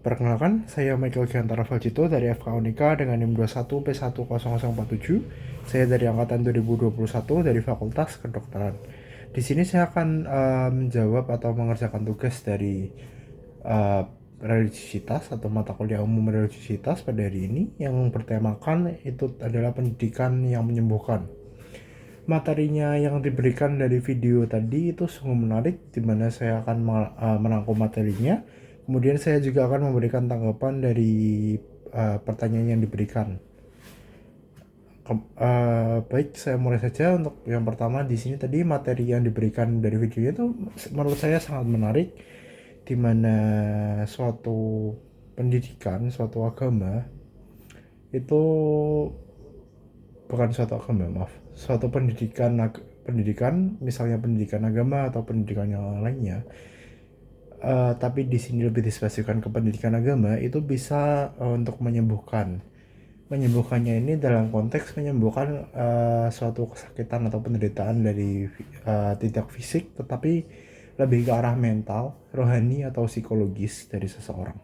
Perkenalkan, saya Michael Giantara Valcito dari FK Unika dengan NIM 21P10047. Saya dari angkatan 2021 dari Fakultas Kedokteran. Di sini saya akan menjawab atau mengerjakan tugas dari religiositas atau mata kuliah umum religiositas pada hari ini yang bertemakan itu adalah pendidikan yang menyembuhkan. Materinya yang diberikan dari video tadi itu sungguh menarik, di mana saya akan merangkum materinya. Kemudian saya juga akan memberikan tanggapan dari pertanyaan yang diberikan. Baik, saya mulai saja. Untuk yang pertama di sini tadi materi yang diberikan dari videonya itu menurut saya sangat menarik, di mana suatu pendidikan, suatu agama itu bukan suatu agama, maaf, suatu pendidikan, misalnya pendidikan agama atau pendidikan yang lainnya. Tapi di sini lebih dispesifikkan ke pendidikan agama itu bisa untuk menyembuhkan. Menyembuhkannya ini dalam konteks menyembuhkan suatu kesakitan atau penderitaan dari tidak fisik, tetapi lebih ke arah mental, rohani atau psikologis dari seseorang.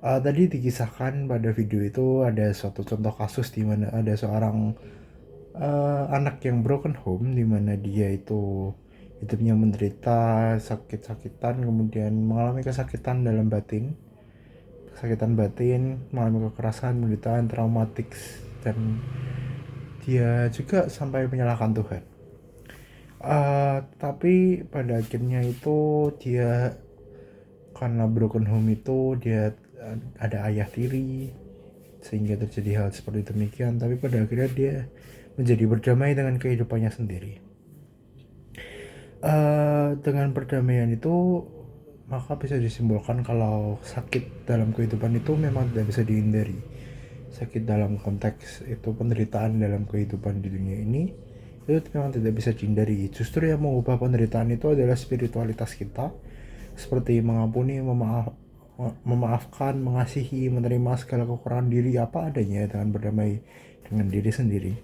Tadi dikisahkan pada video itu ada suatu contoh kasus di mana ada seorang anak yang broken home, di mana dia itu hidupnya menderita sakit-sakitan, kemudian mengalami kesakitan dalam batin, mengalami kekerasan, penderitaan, traumatik, dan dia juga sampai menyalahkan Tuhan. Tapi pada akhirnya itu dia, karena broken home itu dia ada ayah tiri, sehingga terjadi hal seperti demikian. Tapi pada akhirnya dia menjadi berdamai dengan kehidupannya sendiri. Dengan perdamaian itu maka bisa disimpulkan kalau sakit dalam kehidupan itu memang tidak bisa dihindari. Sakit dalam konteks itu penderitaan dalam kehidupan di dunia ini itu memang tidak bisa dihindari. Justru yang mengubah penderitaan itu adalah spiritualitas kita, seperti mengampuni, memaafkan, mengasihi, menerima segala kekurangan diri apa adanya dengan berdamai dengan diri sendiri,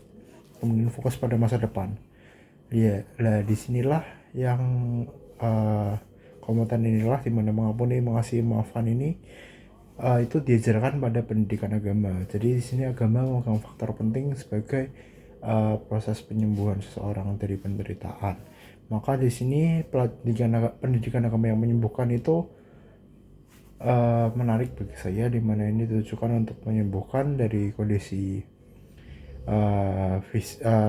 kemudian fokus pada masa depan. Ya, lah disinilah yang komentar inilah dimana mengampuni, mengasihi, memaafkan ini itu diajarkan pada pendidikan agama. Jadi di sini agama memegang faktor penting sebagai proses penyembuhan seseorang dari penderitaan. Maka di sini pendidikan agama yang menyembuhkan itu menarik bagi saya, di mana ini ditujukan untuk menyembuhkan dari kondisi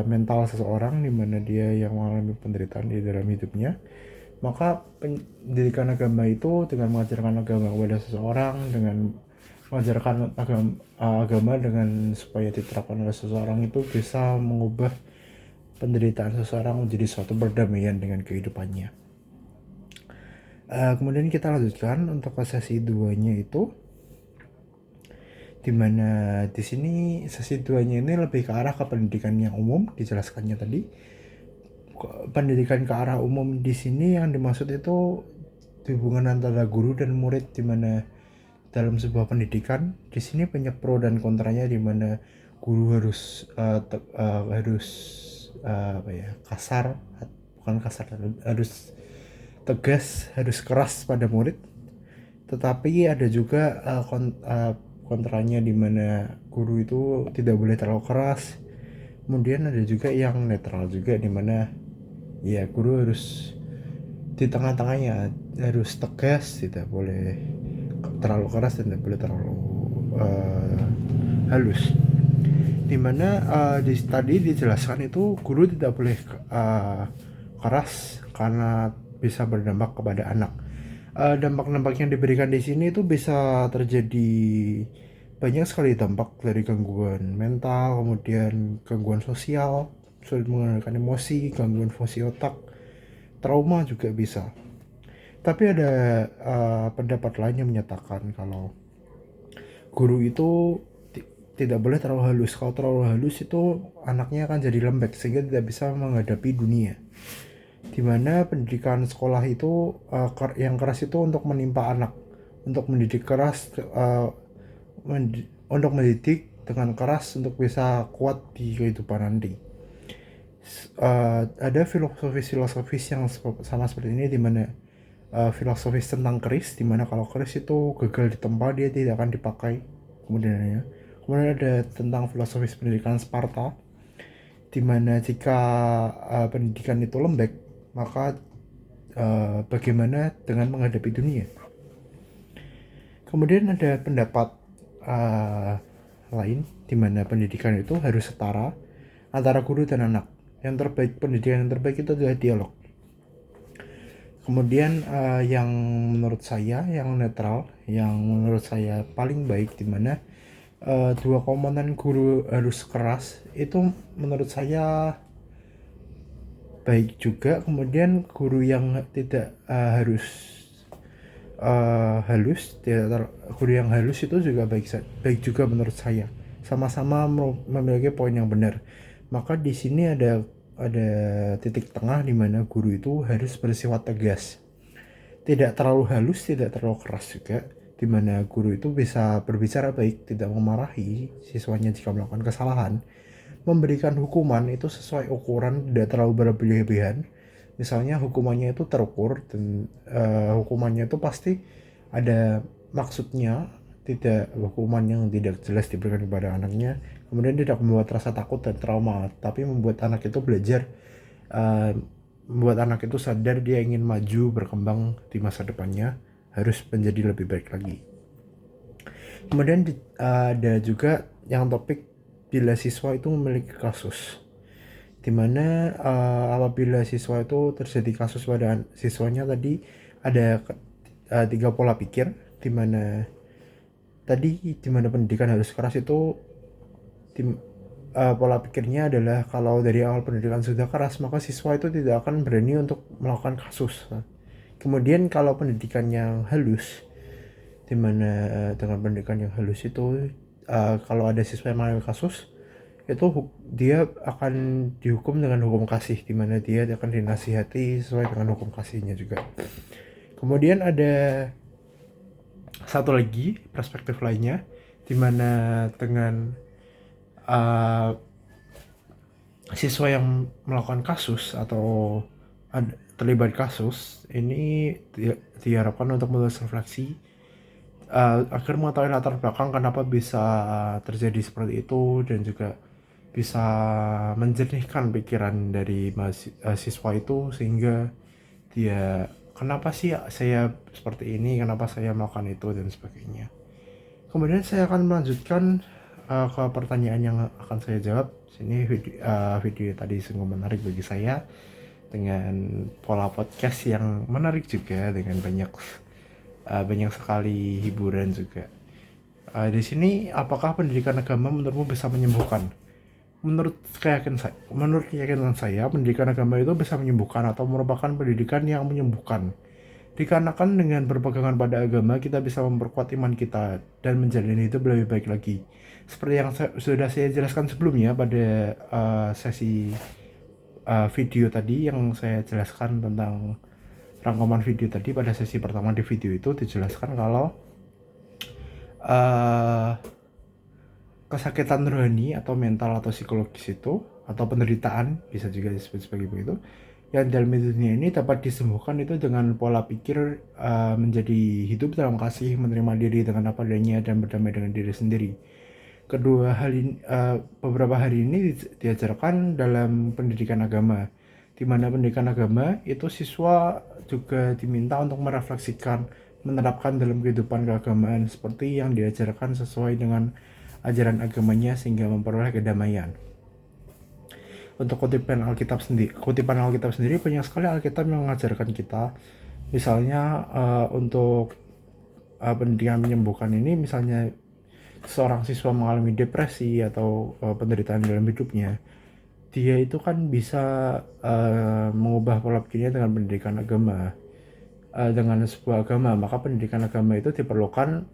mental seseorang, di mana dia yang mengalami penderitaan di dalam hidupnya. Maka pendidikan agama itu dengan mengajarkan agama kepada seseorang, dengan mengajarkan agama dengan supaya diterapkan oleh seseorang, itu bisa mengubah penderitaan seseorang menjadi suatu perdamaian dengan kehidupannya. Kemudian kita lanjutkan untuk ke sesi 2-nya itu, dimana di sini sesi 2-nya ini lebih ke arah ke pendidikan yang umum dijelaskannya tadi. Pendidikan ke arah umum di sini yang dimaksud itu hubungan antara guru dan murid, di mana dalam sebuah pendidikan di sini banyak pro dan kontranya, di mana guru harus kasar, bukan kasar, harus tegas, harus keras pada murid. Tetapi ada juga kontranya, di mana guru itu tidak boleh terlalu keras. Kemudian ada juga yang netral juga, di mana ya guru harus di tengah-tengahnya, harus tegas, tidak boleh terlalu keras dan tidak boleh terlalu halus. Dimana tadi dijelaskan itu guru tidak boleh keras karena bisa berdampak kepada anak. Dampak-dampak yang diberikan di sini itu bisa terjadi banyak sekali dampak, dari gangguan mental, kemudian gangguan sosial, sulit mengendalikan emosi, gangguan fungsi otak, trauma juga bisa. Tapi ada pendapat lain yang menyatakan kalau guru itu tidak boleh terlalu halus. Kalau terlalu halus itu anaknya akan jadi lembek sehingga tidak bisa menghadapi dunia. Dimana pendidikan sekolah itu yang keras itu untuk menimpa anak, untuk mendidik keras, untuk mendidik dengan keras untuk bisa kuat di kehidupan nanti. Ada filosofis yang sama seperti ini, dimana filosofis tentang keris, dimana kalau keris itu gagal ditempa dia tidak akan dipakai. Kemudian ada tentang filosofis pendidikan Sparta, dimana jika pendidikan itu lembek, maka bagaimana dengan menghadapi dunia. Kemudian ada pendapat lain, dimana pendidikan itu harus setara antara guru dan anak. Yang terbaik, pendidikan yang terbaik itu adalah dialog. Kemudian yang menurut saya, yang netral, yang menurut saya paling baik, dimana dua komponen guru harus keras, itu menurut saya baik juga. Kemudian guru yang tidak harus halus, guru yang halus itu juga baik juga menurut saya. Sama-sama memiliki poin yang benar. Maka di sini ada titik tengah di mana guru itu harus bersifat tegas. Tidak terlalu halus, tidak terlalu keras juga, di mana guru itu bisa berbicara baik, tidak memarahi siswanya jika melakukan kesalahan, memberikan hukuman itu sesuai ukuran, tidak terlalu berlebihan. Misalnya hukumannya itu terukur, dan hukumannya itu pasti ada maksudnya, tidak hukuman yang tidak jelas diberikan kepada anaknya, kemudian tidak membuat rasa takut dan trauma, tapi membuat anak itu belajar, membuat anak itu sadar dia ingin maju berkembang di masa depannya, harus menjadi lebih baik lagi. Kemudian ada juga yang topik bila siswa itu memiliki kasus, dimana apabila siswa itu terjadi kasus pada siswanya, tadi ada 3 pola pikir, dimana pendidikan harus keras itu pola pikirnya adalah kalau dari awal pendidikan sudah keras, maka siswa itu tidak akan berani untuk melakukan kasus. Kemudian kalau pendidikan yang halus, dimana dengan pendidikan yang halus itu kalau ada siswa yang mengalami kasus, itu dia akan dihukum dengan hukum kasih, di mana dia akan dinasihati sesuai dengan hukum kasihnya juga. Kemudian ada satu lagi perspektif lainnya, di mana dengan siswa yang melakukan kasus atau terlibat kasus ini diharapkan untuk menulis refleksi agar mengetahui latar belakang kenapa bisa terjadi seperti itu, dan juga bisa menjernihkan pikiran dari siswa itu, sehingga dia, kenapa sih saya seperti ini, kenapa saya melakukan itu, dan sebagainya. Kemudian saya akan melanjutkan ke pertanyaan yang akan saya jawab. Sini video tadi sungguh menarik bagi saya, dengan pola podcast yang menarik juga, dengan banyak sekali hiburan juga. Di sini, apakah pendidikan agama menurutmu bisa menyembuhkan? Menurut keyakinan saya, pendidikan agama itu bisa menyembuhkan atau merupakan pendidikan yang menyembuhkan. Dikarenakan dengan berpegangan pada agama, kita bisa memperkuat iman kita dan menjalani hidup lebih baik lagi. Seperti yang sudah saya jelaskan sebelumnya pada sesi video tadi, yang saya jelaskan tentang rangkuman video tadi. Pada sesi pertama di video itu dijelaskan kalau kesakitan rohani atau mental atau psikologis itu, atau penderitaan bisa juga disebut sebagai begitu, yang dalam dunia ini dapat disembuhkan itu dengan pola pikir menjadi hidup dalam kasih, menerima diri dengan apa adanya, dan berdamai dengan diri sendiri. Kedua hal ini beberapa hari ini diajarkan dalam pendidikan agama, di mana pendidikan agama itu siswa juga diminta untuk merefleksikan, menerapkan dalam kehidupan keagamaan seperti yang diajarkan sesuai dengan ajaran agamanya, sehingga memperoleh kedamaian. Untuk kutipan Alkitab sendiri banyak sekali Alkitab yang mengajarkan kita. Misalnya untuk pendidikan menyembuhkan ini, misalnya seorang siswa mengalami depresi atau penderitaan dalam hidupnya, dia itu kan bisa mengubah pola pikirnya dengan pendidikan agama, dengan sebuah agama. Maka pendidikan agama itu diperlukan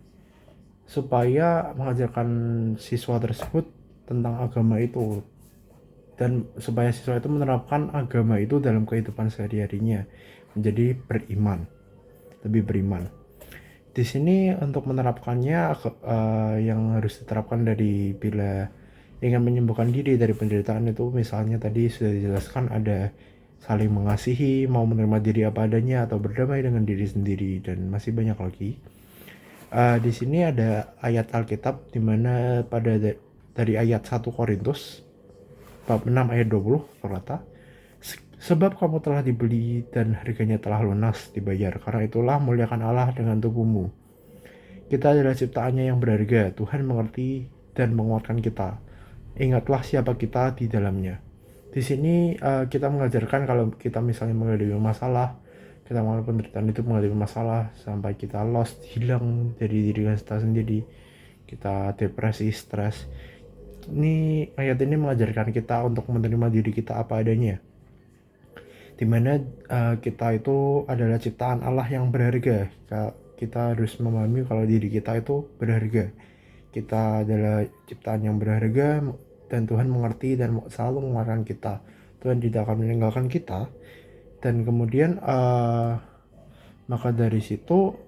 supaya mengajarkan siswa tersebut tentang agama itu, dan supaya siswa itu menerapkan agama itu dalam kehidupan sehari-harinya, menjadi lebih beriman. Di sini untuk menerapkannya, yang harus diterapkan dari bila ingin menyembuhkan diri dari penderitaan itu, misalnya tadi sudah dijelaskan ada saling mengasihi, mau menerima diri apa adanya, atau berdamai dengan diri sendiri, dan masih banyak lagi. Di sini ada ayat Alkitab di mana dari ayat 1 Korintus bab 6 ayat 20 berkata, sebab kamu telah dibeli dan harganya telah lunas dibayar, karena itulah muliakan Allah dengan tubuhmu. Kita adalah ciptaannya yang berharga. Tuhan mengerti dan menguatkan kita. Ingatlah siapa kita di dalamnya. Di sini kita mengajarkan kalau kita misalnya menghadapi masalah, kita mengalami penderitaan itu, menghadapi masalah sampai kita lost, hilang dari diri kita sendiri, kita depresi, stres. Ini ayat ini mengajarkan kita untuk menerima diri kita apa adanya, dimana kita itu adalah ciptaan Allah yang berharga. Kita harus memahami kalau diri kita itu berharga. Kita adalah ciptaan yang berharga dan Tuhan mengerti dan selalu menguatkan kita. Tuhan tidak akan meninggalkan kita. Dan kemudian maka dari situ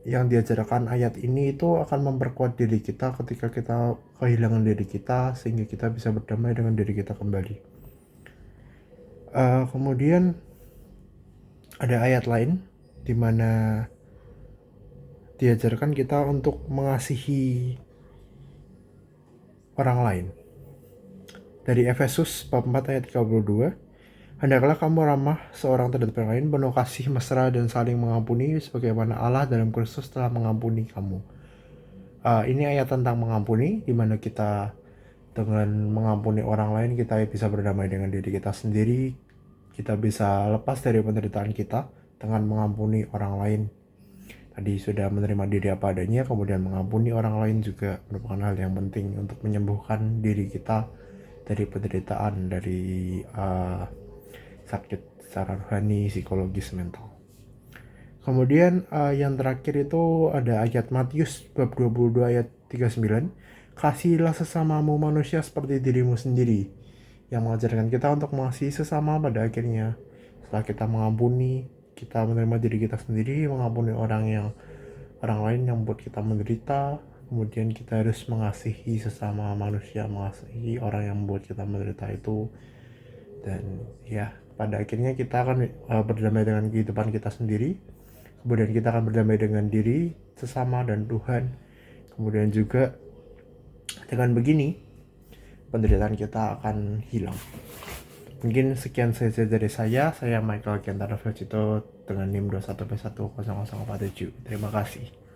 yang diajarkan ayat ini itu akan memperkuat diri kita ketika kita kehilangan diri kita, sehingga kita bisa berdamai dengan diri kita kembali. Kemudian ada ayat lain di mana diajarkan kita untuk mengasihi orang lain. Dari Efesus bab 4 ayat 32, hendaklah kamu ramah seorang terhadap yang lain, penuh kasih mesra dan saling mengampuni sebagaimana Allah dalam Kristus telah mengampuni kamu. Ini ayat tentang mengampuni, di mana kita dengan mengampuni orang lain kita bisa berdamai dengan diri kita sendiri. Kita bisa lepas dari penderitaan kita dengan mengampuni orang lain. Tadi sudah menerima diri apa adanya, kemudian mengampuni orang lain juga merupakan hal yang penting untuk menyembuhkan diri kita dari penderitaan, dari sakit secara rohani, psikologis, mental. Kemudian yang terakhir itu ada ayat Matius bab 22 ayat 39, kasihilah sesamamu manusia seperti dirimu sendiri, yang mengajarkan kita untuk mengasihi sesama. Pada akhirnya setelah kita mengampuni, kita menerima diri kita sendiri, mengampuni orang lain yang membuat kita menderita. Kemudian kita harus mengasihi sesama manusia, mengasihi orang yang membuat kita menderita itu. Dan ya, pada akhirnya kita akan berdamai dengan kehidupan kita sendiri. Kemudian kita akan berdamai dengan diri, sesama, dan Tuhan. Kemudian juga dengan begini, penderitaan kita akan hilang. Mungkin sekian saja dari saya Michael Kentaro Velcito dengan NIM 21P10047. Terima kasih.